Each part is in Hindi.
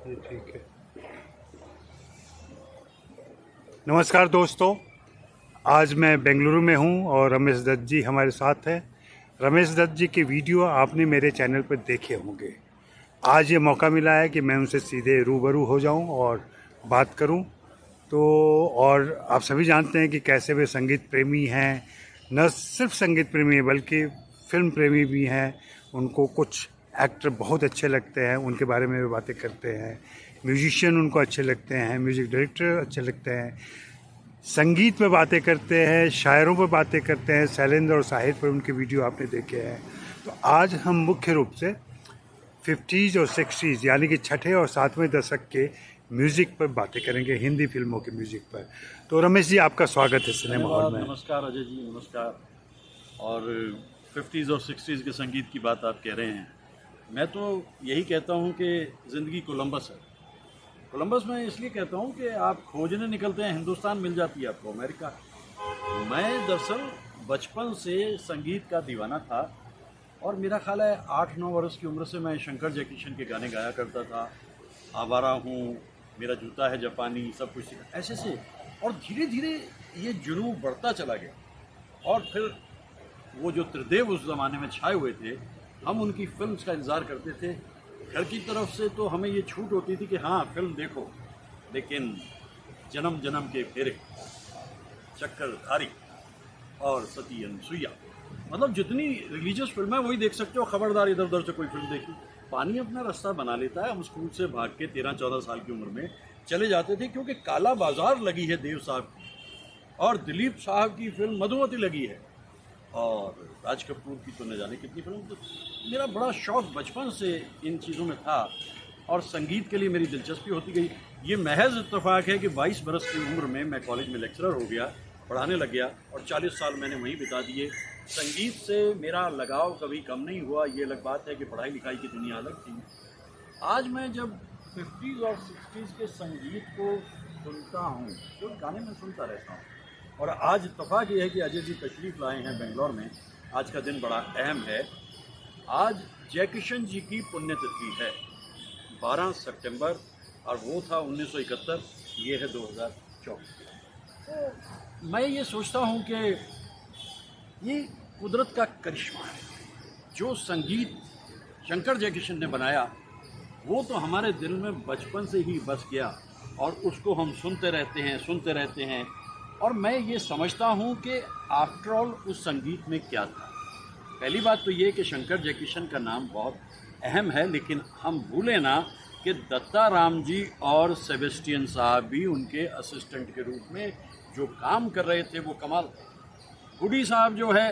ये ठीक है। नमस्कार दोस्तों, आज मैं बेंगलुरु में हूँ और रमेश दत्त जी हमारे साथ हैं। रमेश दत्त जी के वीडियो आपने मेरे चैनल पर देखे होंगे। आज ये मौका मिला है कि मैं उनसे सीधे रूबरू हो जाऊँ और बात करूँ। तो और आप सभी जानते हैं कि कैसे वे संगीत प्रेमी हैं, न सिर्फ संगीत प्रेमी हैं बल्कि फिल्म प्रेमी भी हैं। उनको कुछ एक्टर बहुत अच्छे लगते हैं, उनके बारे में वे बातें करते हैं। म्यूजिशियन उनको अच्छे लगते हैं, म्यूज़िक डायरेक्टर अच्छे लगते हैं, संगीत पे बातें करते हैं, शायरों पे बातें करते हैं। शैलेंद्र और साहिर पर उनके वीडियो आपने देखे हैं। तो आज हम मुख्य रूप से 50s और 60s यानी कि छठे और सातवें दशक के म्यूज़िक पर बातें करेंगे, हिंदी फिल्मों के म्यूज़िक पर। तो रमेश जी, आपका स्वागत है सिनेमा हॉल धन्यवाद। में। नमस्कार अजय जी, नमस्कार। और 50s और 60s के संगीत की बात आप कह रहे हैं। मैं तो यही कहता हूँ कि ज़िंदगी कोलंबस है। कोलंबस मैं इसलिए कहता हूँ कि आप खोजने निकलते हैं, हिंदुस्तान मिल जाती है आपको, अमेरिका। मैं दरअसल बचपन से संगीत का दीवाना था और मेरा ख्याल है 8-9 वर्ष की उम्र से मैं शंकर जयकिशन के गाने गाया करता था। आवारा हूँ, मेरा जूता है जापानी, सब कुछ सीखा ऐसे से। और धीरे धीरे ये जुनून बढ़ता चला गया और फिर वो जो त्रिदेव उस ज़माने में छाए हुए थे, हम उनकी फिल्म्स का इंतज़ार करते थे। घर की तरफ से तो हमें ये छूट होती थी कि हाँ फिल्म देखो, लेकिन जन्म जन्म के फेरे, चक्करधारी और सती अनुसुईया, मतलब जितनी रिलीजियस फिल्म है वही देख सकते हो। खबरदार इधर उधर से कोई फिल्म देखी। पानी अपना रास्ता बना लेता है। हम स्कूल से भाग के 13-14 साल की उम्र में चले जाते थे क्योंकि काला बाजार लगी है देव साहब की, और दिलीप साहब की फिल्म मधुमती लगी है, और राज कपूर की तो न जाने कितनी फिल्म। तो मेरा बड़ा शौक बचपन से इन चीज़ों में था और संगीत के लिए मेरी दिलचस्पी होती गई। ये महज इत्तेफाक है कि 22 बरस की उम्र में मैं कॉलेज में लेक्चरर हो गया, पढ़ाने लग गया और 40 साल मैंने वहीं बिता दिए। संगीत से मेरा लगाव कभी कम नहीं हुआ। ये अलग बात है कि पढ़ाई लिखाई की दुनिया अलग थी। आज मैं जब 50s और 60s के संगीत को सुनता हूँ, जो गाने में सुनता रहता हूँ, और आज इत्तेफाक ये है कि अजय जी तशरीफ़ लाए हैं बेंगलोर में। आज का दिन बड़ा अहम है। आज जयकिशन जी की पुण्यतिथि है, 12 सितंबर, और वो था 1971, ये है 2024। तो मैं ये सोचता हूँ कि ये कुदरत का करिश्मा है। जो संगीत शंकर जयकिशन ने बनाया वो तो हमारे दिल में बचपन से ही बस गया और उसको हम सुनते रहते हैं। और मैं ये समझता हूँ कि आफ्टर ऑल उस संगीत में क्या था। पहली बात तो ये कि शंकर जयकिशन का नाम बहुत अहम है, लेकिन हम भूलें ना कि दत्ता राम जी और सेबेस्टियन साहब भी उनके असिस्टेंट के रूप में जो काम कर रहे थे वो कमाल थे। गुडी साहब जो है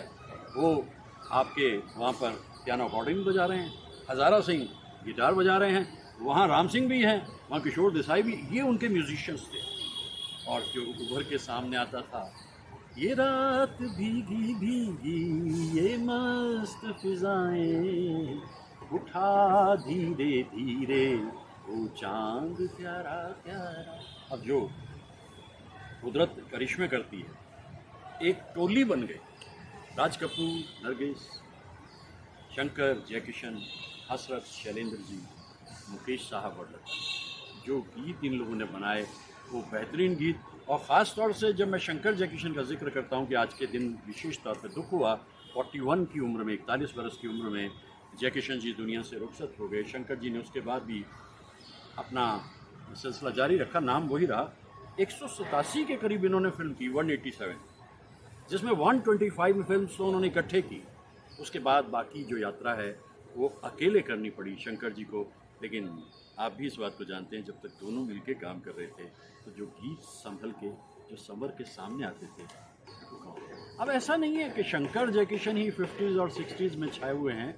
वो आपके वहाँ पर पियानो अकॉर्डिंग बजा रहे हैं, हज़ारा सिंह गिटार बजा रहे हैं, वहाँ राम सिंह भी हैं, वहाँ किशोर देसाई भी, ये उनके म्यूजिशियंस थे। और जो उभर के सामने आता था, ये रात भीगी भीगी ये मस्त फिजाएं, उठा धीरे धीरे वो चांद प्यारा प्यारा। अब जो कुदरत करिश्मे करती है, एक टोली बन गई। राज कपूर, नरगिस, शंकर जयकिशन, हसरत, शैलेंद्र जी, मुकेश साहब और लता, जो गीत इन लोगों ने बनाए वो बेहतरीन गीत। और ख़ास तौर से जब मैं शंकर जयकिशन का जिक्र करता हूँ कि आज के दिन विशेष तौर पर दुख हुआ, 41 की उम्र में, 41 वर्ष की उम्र में जयकिशन जी दुनिया से रुखसत हो गए। शंकर जी ने उसके बाद भी अपना सिलसिला जारी रखा, नाम वही रहा। 187 के करीब इन्होंने फिल्म की, 187, जिसमें 125 फिल्म तो उन्होंने इकट्ठे की। उसके बाद बाकी जो यात्रा है वो अकेले करनी पड़ी शंकर जी को। लेकिन आप भी इस बात को जानते हैं, जब तक दोनों मिलके काम कर रहे थे तो जो गीत संभल के, जो संवर के सामने आते थे। अब ऐसा नहीं है कि शंकर जयकिशन ही 50s और 60s में छाए हुए हैं।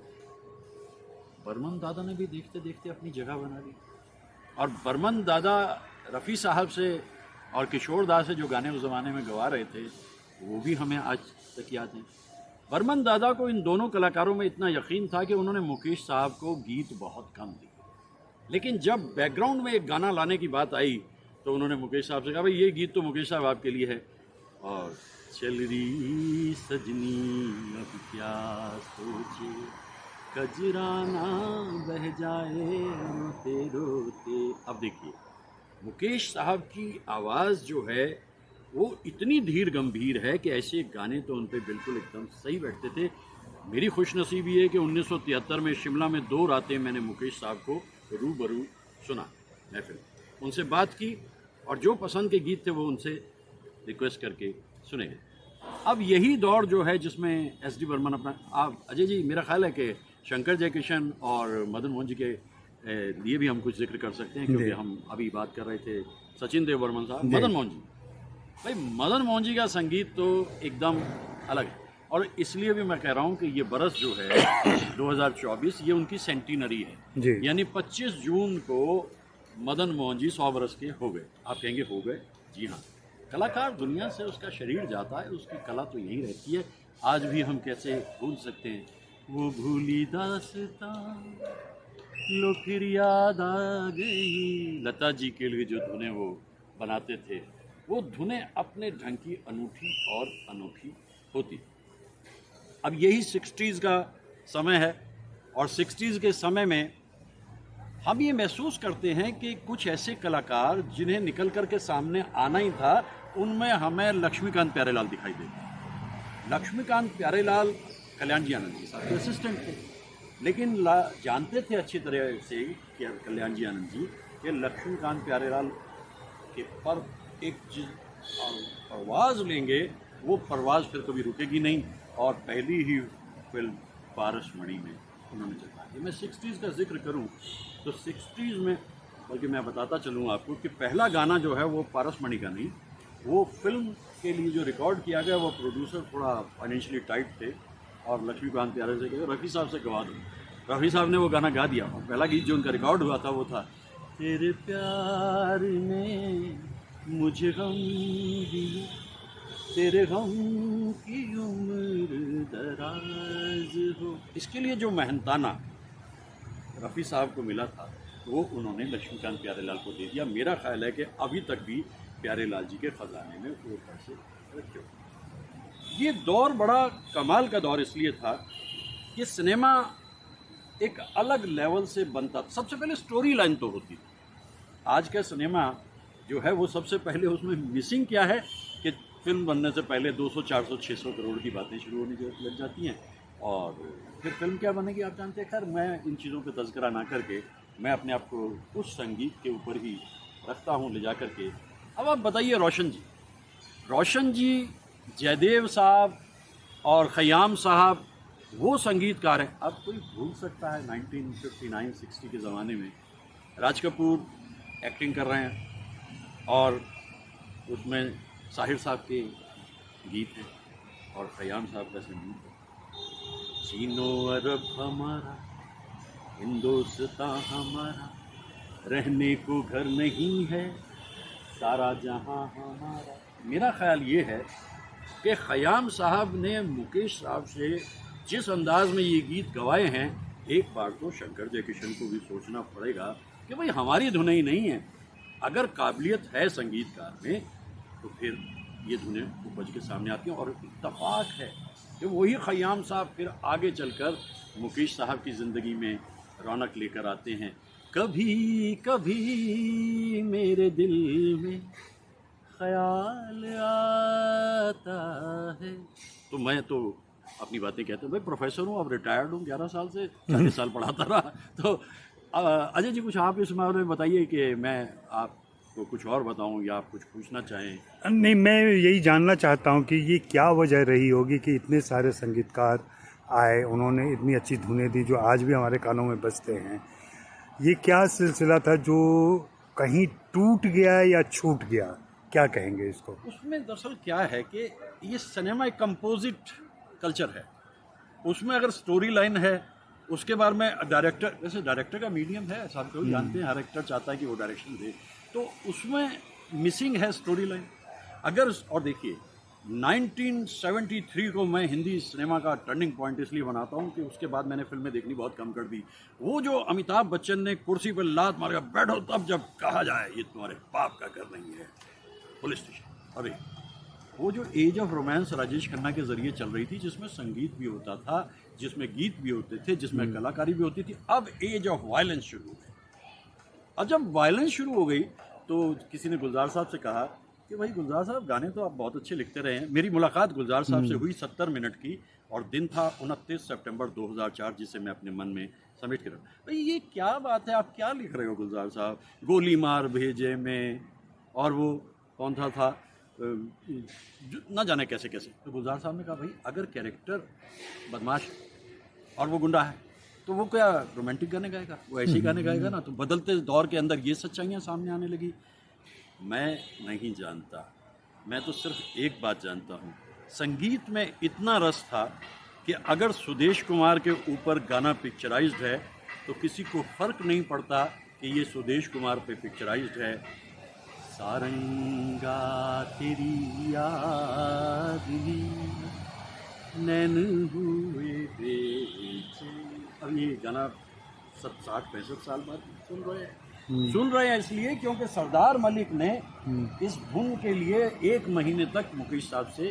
बर्मन दादा ने भी देखते देखते अपनी जगह बना ली, और बर्मन दादा रफ़ी साहब से और किशोर दास से जो गाने उस ज़माने में गवा रहे थे वो भी हमें आज तक याद हैं। बर्मन दादा को इन दोनों कलाकारों में इतना यकीन था कि उन्होंने मुकेश साहब को गीत बहुत कम दिए, लेकिन जब बैकग्राउंड में एक गाना लाने की बात आई तो उन्होंने मुकेश साहब से कहा, भाई ये गीत तो मुकेश साहब आपके लिए है। और चल रही सजनी अब क्या सोचे, कजराना बह जाए रोते रोते। देखिए, मुकेश साहब की आवाज़ जो है वो इतनी धीर गंभीर है कि ऐसे गाने तो उन पे बिल्कुल एकदम सही बैठते थे। मेरी खुशनसीबी है कि 1973 में शिमला में 2 रातें मैंने मुकेश साहब को रूबरू सुना महफिल, उनसे बात की और जो पसंद के गीत थे वो उनसे रिक्वेस्ट करके सुने गए। अब यही दौर जो है जिसमें एस डी बर्मन अपना, आप अजय जी मेरा ख्याल है कि शंकर जयकिशन और मदन मोहन जी के लिए भी हम कुछ जिक्र कर सकते हैं, क्योंकि हम अभी बात कर रहे थे सचिन देव बर्मन साहब, मदन मोहन जी। भाई मदन मोहन जी का संगीत तो एकदम अलग है, और इसलिए भी मैं कह रहा हूँ कि ये बरस जो है 2024 ये उनकी सेंटिनरी है, यानी 25 जून को मदन मोहन जी 100 बरस के हो गए। आप कहेंगे हो गए, जी हाँ, कलाकार दुनिया से उसका शरीर जाता है, उसकी कला तो यहीं रहती है। आज भी हम कैसे भूल सकते हैं वो भूली दास्तां लो फिर याद आ गई। लता जी के लिए जो धुनें वो बनाते थे, वो धुनें अपने ढंग की अनूठी और अनोखी होती। अब यही 60s का समय है, और 60s के समय में हम ये महसूस करते हैं कि कुछ ऐसे कलाकार जिन्हें निकल कर के सामने आना ही था, उनमें हमें लक्ष्मीकांत प्यारेलाल दिखाई देते। लक्ष्मीकांत प्यारेलाल कल्याण जी आनंद जी साहब के असिस्टेंट थे, लेकिन जानते थे अच्छी तरह से कि कल्याण जी आनंद जी कि लक्ष्मीकांत प्यारेलाल के पर एक परवाज़ लेंगे, वो परवाज़ फिर कभी रुकेगी नहीं, और पहली ही फिल्म पारसमणि में उन्होंने जता दी। मैं 60s का जिक्र करूं तो 60s में, बल्कि मैं बताता चलूं आपको कि पहला गाना जो है वो पारसमणि का नहीं, वो फिल्म के लिए जो रिकॉर्ड किया गया, वो प्रोड्यूसर थोड़ा फाइनेंशियली टाइट थे, और लक्ष्मीकांत प्यारे से कहे रफ़ी साहब से गवा दो। रफ़ी साहब ने वो गाना गा दिया। पहला गीत जो उनका रिकॉर्ड हुआ था वो था तेरे प्यार ने मुझे गम दिया, तेरे गम की उम्र दराज हो। इसके लिए जो मेहनताना रफ़ी साहब को मिला था, वो उन्होंने लक्ष्मीकांत प्यारेलाल को दे दिया। मेरा ख्याल है कि अभी तक भी प्यारेलाल जी के ख़जाने में वो पैसे रखे हुए। ये दौर बड़ा कमाल का दौर इसलिए था कि सिनेमा एक अलग लेवल से बनता था। सबसे पहले स्टोरी लाइन तो होती थी। आज का सिनेमा जो है वो सबसे पहले उसमें मिसिंग क्या है कि फिल्म बनने से पहले 200, 400, 600 करोड़ की बातें शुरू होने लग जाती हैं, और फिर फिल्म क्या बनेगी आप जानते हैं। खैर मैं इन चीज़ों पे तज़किरा ना करके मैं अपने आप को उस संगीत के ऊपर ही रखता हूँ ले जा करके। अब आप बताइए, रोशन जी, जयदेव साहब और ख़याम साहब वो संगीतकार हैं। अब कोई भूल सकता है 1959-60 के ज़माने में राज कपूर एक्टिंग कर रहे हैं, और उसमें साहिर साहब के गीत हैं और ख़याम साहब का संगीत है। चीनो अरब हमारा, हिंदुस्तान हमारा, रहने को घर नहीं है, सारा जहां हमारा। मेरा ख्याल ये है कि ख़याम साहब ने मुकेश साहब से जिस अंदाज़ में ये गीत गवाए हैं, एक बार तो शंकर जयकिशन को भी सोचना पड़ेगा कि भाई हमारी धुनें ही नहीं है। अगर काबिलियत है संगीतकार में तो फिर ये धुनें उपज के सामने आती हैं, और इत्तफाक है कि वही ख़याम साहब फिर आगे चलकर मुकेश साहब की ज़िंदगी में रौनक लेकर आते हैं। कभी कभी मेरे दिल में ख़याल आता है। तो मैं तो अपनी बातें कहते हैं, भाई प्रोफेसर हूँ, अब रिटायर्ड हूँ, 11 साल से 40 साल पढ़ाता रहा। तो अजय जी कुछ आप इस बारे में बताइए कि मैं आपको कुछ और बताऊं या आप कुछ पूछना चाहें। नहीं, मैं यही जानना चाहता हूं कि ये क्या वजह रही होगी कि इतने सारे संगीतकार आए, उन्होंने इतनी अच्छी धुनें दी जो आज भी हमारे कानों में बजते हैं। ये क्या सिलसिला था जो कहीं टूट गया या छूट गया, क्या कहेंगे इसको? उसमें दरअसल क्या है कि ये सिनेमा एक कंपोजिट कल्चर है। उसमें अगर स्टोरी लाइन है, उसके बाद में डायरेक्टर, वैसे डायरेक्टर का मीडियम है, सब लोग जानते हैं, हर एक्टर चाहता है कि वो डायरेक्शन दे, तो उसमें मिसिंग है स्टोरी लाइन। अगर, और देखिए 1973 को मैं हिंदी सिनेमा का टर्निंग पॉइंट इसलिए बनाता हूँ कि उसके बाद मैंने फिल्में देखनी बहुत कम कर दी। वो जो अमिताभ बच्चन ने कुर्सी पर लात मार कर बैठो तब जब कहा जाए ये तुम्हारे बाप का घर नहीं है, पुलिस स्टेशन, अरे वो जो age of romance Rajesh Khanna के ज़रिए चल रही थी, जिसमें संगीत भी होता था, जिसमें गीत भी होते थे, जिसमें कलाकारी भी होती थी। अब एज ऑफ वायलेंस शुरू हुई। और जब वायलेंस शुरू हो गई तो किसी ने गुलजार साहब से कहा कि भाई गुलजार साहब गाने तो आप बहुत अच्छे लिखते रहे हैं। मेरी मुलाकात गुलजार साहब से हुई 70 मिनट की, और दिन था 29 सितंबर 2004, जिसे मैं अपने मन में समेट के रखा। भाई ये क्या बात है, आप क्या लिख रहे हो गुलजार साहब, गोली मार भेजे में, और वो कौन था न जाने कैसे कैसे। तो गुलजार साहब ने कहा भाई अगर कैरेक्टर बदमाश है और वो गुंडा है तो वो क्या रोमांटिक गाने गाएगा, वो ऐसे ही गाने गाएगा ना। तो बदलते दौर के अंदर ये सच्चाइयाँ सामने आने लगी। मैं नहीं जानता, मैं तो सिर्फ एक बात जानता हूँ, संगीत में इतना रस था कि अगर सुदेश कुमार के ऊपर गाना पिक्चराइज्ड है तो किसी को फर्क नहीं पड़ता कि ये सुदेश कुमार पे पिक्चराइज्ड है। सारंगा तेरी याद में नैन हुए बेचे। अब ये गाना 60-65 साल बाद सुन रहे हैं इसलिए क्योंकि सरदार मलिक ने इस धुन के लिए 1 महीने तक मुकेश साहब से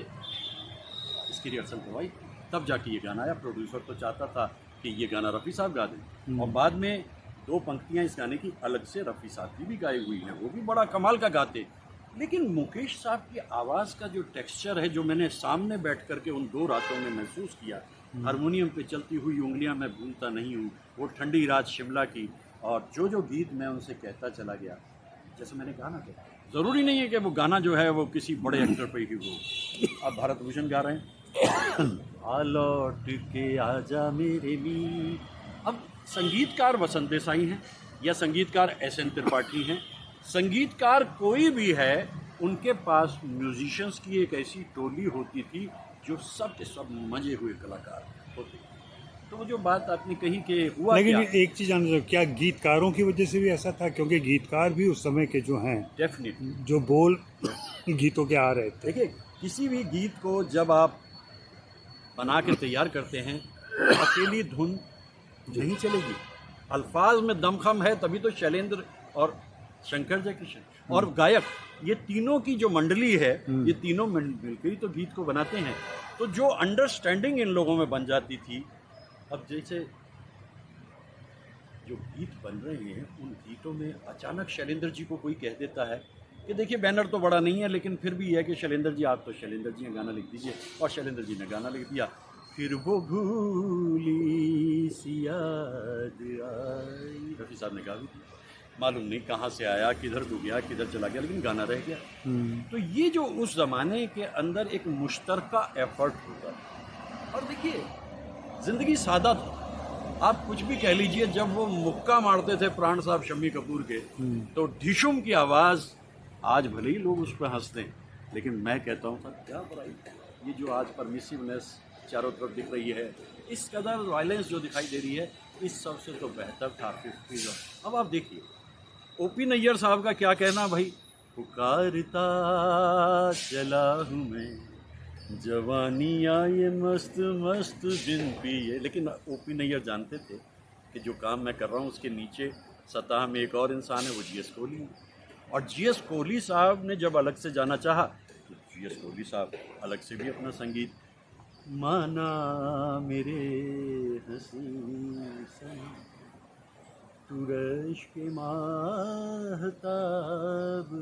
इसकी रिहर्सल करवाई, तब जाके ये गाना आया। प्रोड्यूसर तो चाहता था कि ये गाना रफ़ी साहब गा दें, और बाद में 2 पंक्तियां इस गाने की अलग से रफ़ी साहब की भी गाई हुई हैं, वो भी बड़ा कमाल का गाते। लेकिन मुकेश साहब की आवाज़ का जो टेक्सचर है, जो मैंने सामने बैठ कर के उन 2 रातों में महसूस किया, हारमोनियम पे चलती हुई उंगलियां मैं भूलता नहीं हूँ, वो ठंडी रात शिमला की, और जो गीत मैं उनसे कहता चला गया, जैसे मैंने कहा ना कि ज़रूरी नहीं है कि वो गाना जो है वो किसी बड़े एक्टर पे ही हो। अब भारत भूषण गा रहे हैं आ लौट के आजा मेरे मीर। अब संगीतकार वसंत देसाई हैं या संगीतकार एस.एन. त्रिपाठी हैं, संगीतकार कोई भी है, उनके पास म्यूजिशियंस की एक ऐसी टोली होती थी जो सब के सब मजे हुए कलाकार होते। तो वो जो बात आपने कही कि हुआ, लेकिन क्या? एक चीज़ जानना, क्या गीतकारों की वजह से भी ऐसा था? क्योंकि गीतकार भी उस समय के जो हैं, डेफिनेटली जो बोल गीतों के आ रहे थे। देखिए, किसी भी गीत को जब आप बना के तैयार करते हैं, अकेली धुन नहीं चलेगी, अल्फाज में दमखम है, तभी तो शैलेंद्र और शंकर जयकिशन और गायक, ये तीनों की जो मंडली है, ये तीनों मिलकर ही तो गीत को बनाते हैं। तो जो अंडरस्टैंडिंग इन लोगों में बन जाती थी, अब जैसे जो गीत बन रहे हैं, उन गीतों में अचानक शैलेंद्र जी को कोई कह देता है कि देखिए बैनर तो बड़ा नहीं है, लेकिन फिर भी है कि शैलेंद्र जी, आप तो शैलेंद्र जी ने गाना लिख दीजिए, और शैलेंद्र जी ने गाना लिख दिया। फिर वो भूली सी याद आई, रफ़ी साहब ने गा भी दिया, मालूम नहीं कहाँ से आया, किधर डूब गया, किधर चला गया, लेकिन गाना रह गया। तो ये जो उस ज़माने के अंदर एक मुश्तरका एफर्ट होता है। और देखिए, ज़िंदगी सादा थी, आप कुछ भी कह लीजिए। जब वो मुक्का मारते थे प्राण साहब शम्मी कपूर के, तो ढिशुम की आवाज़, आज भले ही लोग उस पर हंसते हैं, लेकिन मैं कहता हूँ सर क्या बुराई, ये जो आज परमिसिवनेस चारों तरफ दिख रही है, इस कदर वायलेंस जो दिखाई दे रही है, इस सब से तो बेहतर था 50s। अब आप देखिए ओपी नैयर साहब का क्या कहना, भाई पुकारता चला हूँ मैं, जवानी आए मस्त मस्त दिन पिए। लेकिन ओपी नैयर जानते थे कि जो काम मैं कर रहा हूँ उसके नीचे सतह में एक और इंसान है, वो जी.एस. कोहली है। और जी.एस. कोहली साहब ने जब अलग से जाना चाहा, तो जी.एस. कोहली साहब अलग से भी अपना संगीत, माना मेरे हंसी सनम तू रश के माहताब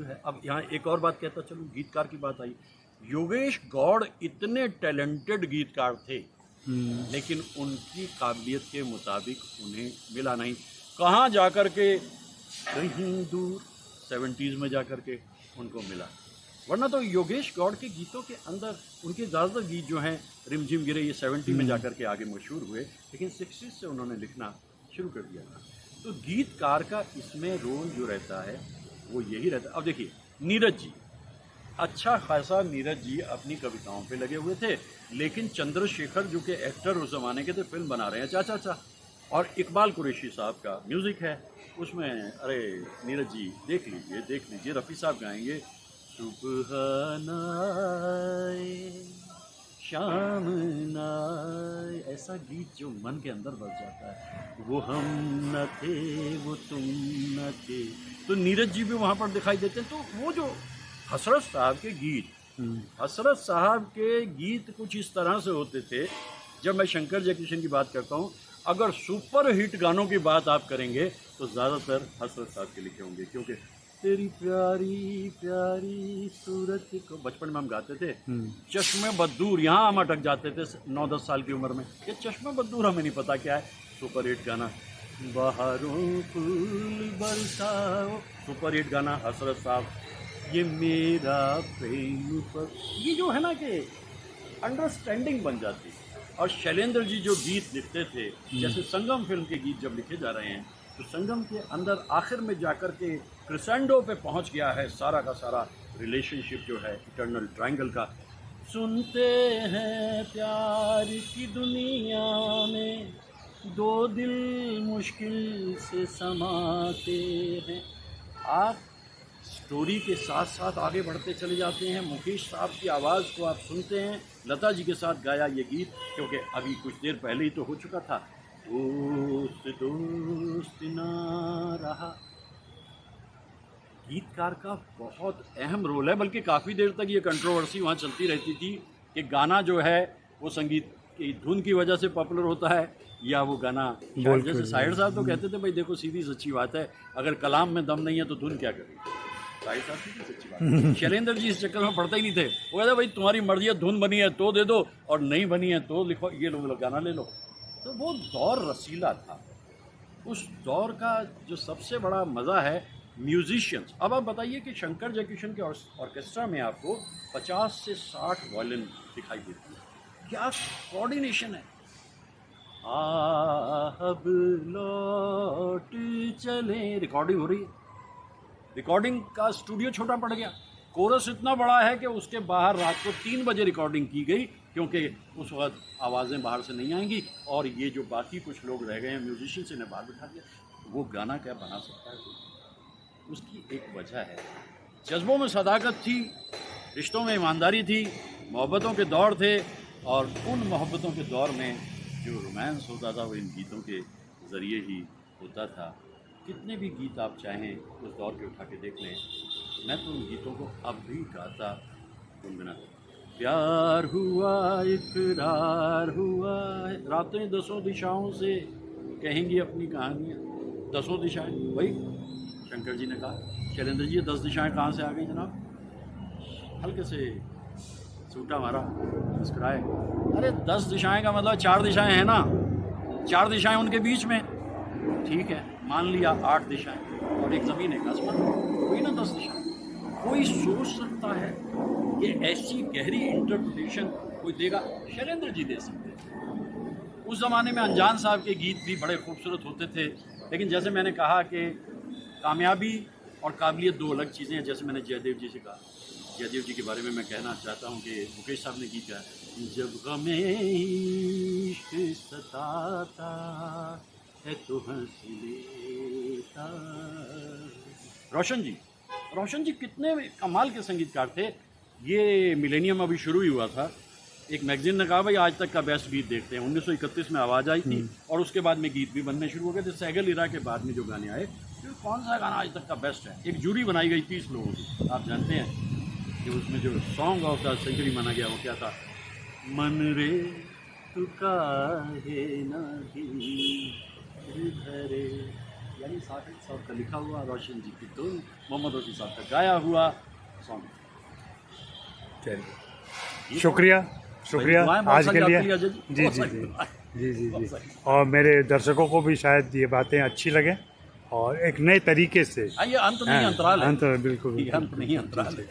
है। अब यहाँ एक और बात कहता चलूँ, गीतकार की बात आई, योगेश गौड़ इतने टैलेंटेड गीतकार थे, लेकिन उनकी काबिलियत के मुताबिक उन्हें मिला नहीं। कहाँ जाकर के, कहीं दूर 70s में जाकर के उनको मिला, वरना तो योगेश गौड़ के गीतों के अंदर उनके ज़्यादातर गीत जो हैं, रिमझिम गिरे, ये 70 में जाकर के आगे मशहूर हुए, लेकिन 60s से उन्होंने लिखना शुरू कर दिया था। तो गीतकार का इसमें रोल जो रहता है वो यही रहता है। अब देखिए नीरज जी, अच्छा खासा नीरज जी अपनी कविताओं पे लगे हुए थे, लेकिन चंद्रशेखर जो के एक्टर उस ज़माने के थे, फिल्म बना रहे हैं चाचा चा, और इकबाल कुरैशी साहब का म्यूज़िक है उसमें। अरे नीरज जी देख लीजिए, रफ़ी साहब गाएंगे, सुबह नाए शाम नाए, ऐसा गीत जो मन के अंदर बस जाता है। वो हम न थे, वो तुम न थे, तो नीरज जी भी वहाँ पर दिखाई देते हैं। तो वो जो हसरत साहब के गीत, हसरत साहब के गीत कुछ इस तरह से होते थे। जब मैं शंकर जयकिशन की बात करता हूँ अगर सुपर हिट गानों की बात आप करेंगे तो ज़्यादातर हसरत साहब के लिखे होंगे, क्योंकि तेरी प्यारी प्यारी सूरत को बचपन में हम गाते थे। चश्मे बदूर, यहाँ हम अटक जाते थे 9-10 साल की उम्र में, ये चश्मे बदूर हमें नहीं पता क्या है। सुपर हिट गाना बहारों फूल बरसाओ, सुपर हिट गाना हसरत साहब। ये मेरा प्रेम पर, ये जो है ना कि अंडरस्टैंडिंग बन जाती है। और शैलेंद्र जी जो गीत लिखते थे, जैसे संगम फिल्म के गीत जब लिखे जा रहे हैं, तो संगम के अंदर आखिर में जाकर के क्रिसेंडो पे पहुंच गया है सारा का सारा रिलेशनशिप जो है इटर्नल ट्रायंगल का। सुनते हैं प्यार की दुनिया में दो दिल मुश्किल से समाते हैं। आप स्टोरी के साथ साथ आगे बढ़ते चले जाते हैं। मुकेश साहब की आवाज़ को आप सुनते हैं, लता जी के साथ गाया ये गीत, क्योंकि अभी कुछ देर पहले ही तो हो चुका था। दोस्त दोस्त ना रहा, गीतकार का बहुत अहम रोल है। बल्कि काफ़ी देर तक ये कंट्रोवर्सी वहाँ चलती रहती थी कि गाना जो है वो संगीत की धुन की वजह से पॉपुलर होता है या वो गाना, जैसे साहिर साहब तो कहते थे भाई देखो सीधी सच्ची बात है, अगर कलाम में दम नहीं है तो धुन क्या करेगी। साहिर साहब की सच्ची बात है। शैलेंद्र जी इस चक्कर में पढ़ते ही नहीं थे। वो कहते भाई तुम्हारी मर्जी है, धुन बनी है तो दे दो और नहीं बनी है तो लिखो, ये लो गाना ले लो। तो वो दौर रसीला था। उस दौर का जो सबसे बड़ा मज़ा है म्यूजिशियंस। अब आप बताइए कि शंकर जयकिशन के ऑर्केस्ट्रा में आपको 50 से 60 वायलिन दिखाई देती है। क्या कोऑर्डिनेशन है। अब लौट चले, रिकॉर्डिंग हो रही है, रिकॉर्डिंग का स्टूडियो छोटा पड़ गया। कोरस इतना बड़ा है कि उसके बाहर रात को 3 बजे रिकॉर्डिंग की गई, क्योंकि उस वक्त आवाज़ें बाहर से नहीं आएंगी और ये जो बाकी कुछ लोग रह गए हैं म्यूजिशियन से, इन्हें बाहर बिठा दिया। वो गाना क्या बना सकता है, उसकी एक वजह है। जज्बों में सदाकत थी, रिश्तों में ईमानदारी थी, मोहब्बतों के दौर थे, और उन मोहब्बतों के दौर में जो रोमांस होता था वो इन गीतों के ज़रिए ही होता था। कितने भी गीत आप चाहें उस दौर के उठा के देख लें, मैं तो उन गीतों को अब भी गाता गुनगुनाता। प्यार हुआ इकरार हुआ है, रातें 10 दिशाओं से कहेंगी अपनी कहानियाँ। 10 दिशाएं, वही शंकर जी ने कहा। शैलेंद्र जी 10 दिशाएं कहाँ से आ गई जनाब? हल्के से सूटा मारा, मुस्कुराए। अरे 10 दिशाएं का मतलब 4 दिशाएं हैं ना, 4 दिशाएं उनके बीच में, ठीक है मान लिया 8 दिशाएं और एक ज़मीन एक आसमान, वही ना 10 दिशाएं। कोई सोच सकता है ये ऐसी गहरी इंटरप्रिटेशन कोई देगा? शैलेंद्र जी दे सकते थे। उस ज़माने में अनजान साहब के गीत भी बड़े खूबसूरत होते थे, लेकिन जैसे मैंने कहा कि कामयाबी और काबिलियत 2 अलग चीज़ें हैं। जैसे मैंने जयदेव जी से कहा, जयदेव जी के बारे में मैं कहना चाहता हूँ कि मुकेश साहब ने गीत गाया, जब गमे इश्क सताता है तो हंस लेता। रोशन जी कितने कमाल के संगीतकार थे। ये मिलेनियम अभी शुरू ही हुआ था, एक मैगजीन ने कहा भाई आज तक का बेस्ट गीत देखते हैं। 1931 में आवाज़ आई थी और उसके बाद में गीत भी बनने शुरू हो गए थे। सहगल इरा के बाद में जो गाने आए, तो कौन सा गाना आज तक का बेस्ट है। एक जूरी बनाई गई 30 लोगों की, आप जानते हैं कि उसमें जो सॉन्ग ऑफ द सेंचुरी माना गया वो क्या था, मन रे तू काहे नहीं धरे, यानी 60 का लिखा हुआ, रोशन जी की धुन, मोहम्मद रफी साहब का गाया हुआ सॉन्ग। चलिए शुक्रिया आज के लिए। जी। और मेरे दर्शकों को भी शायद ये बातें अच्छी लगें और एक नए तरीके से। ये अंत नहीं अंतराल है। अंत बिल्कुल अंत नहीं अंतराल है।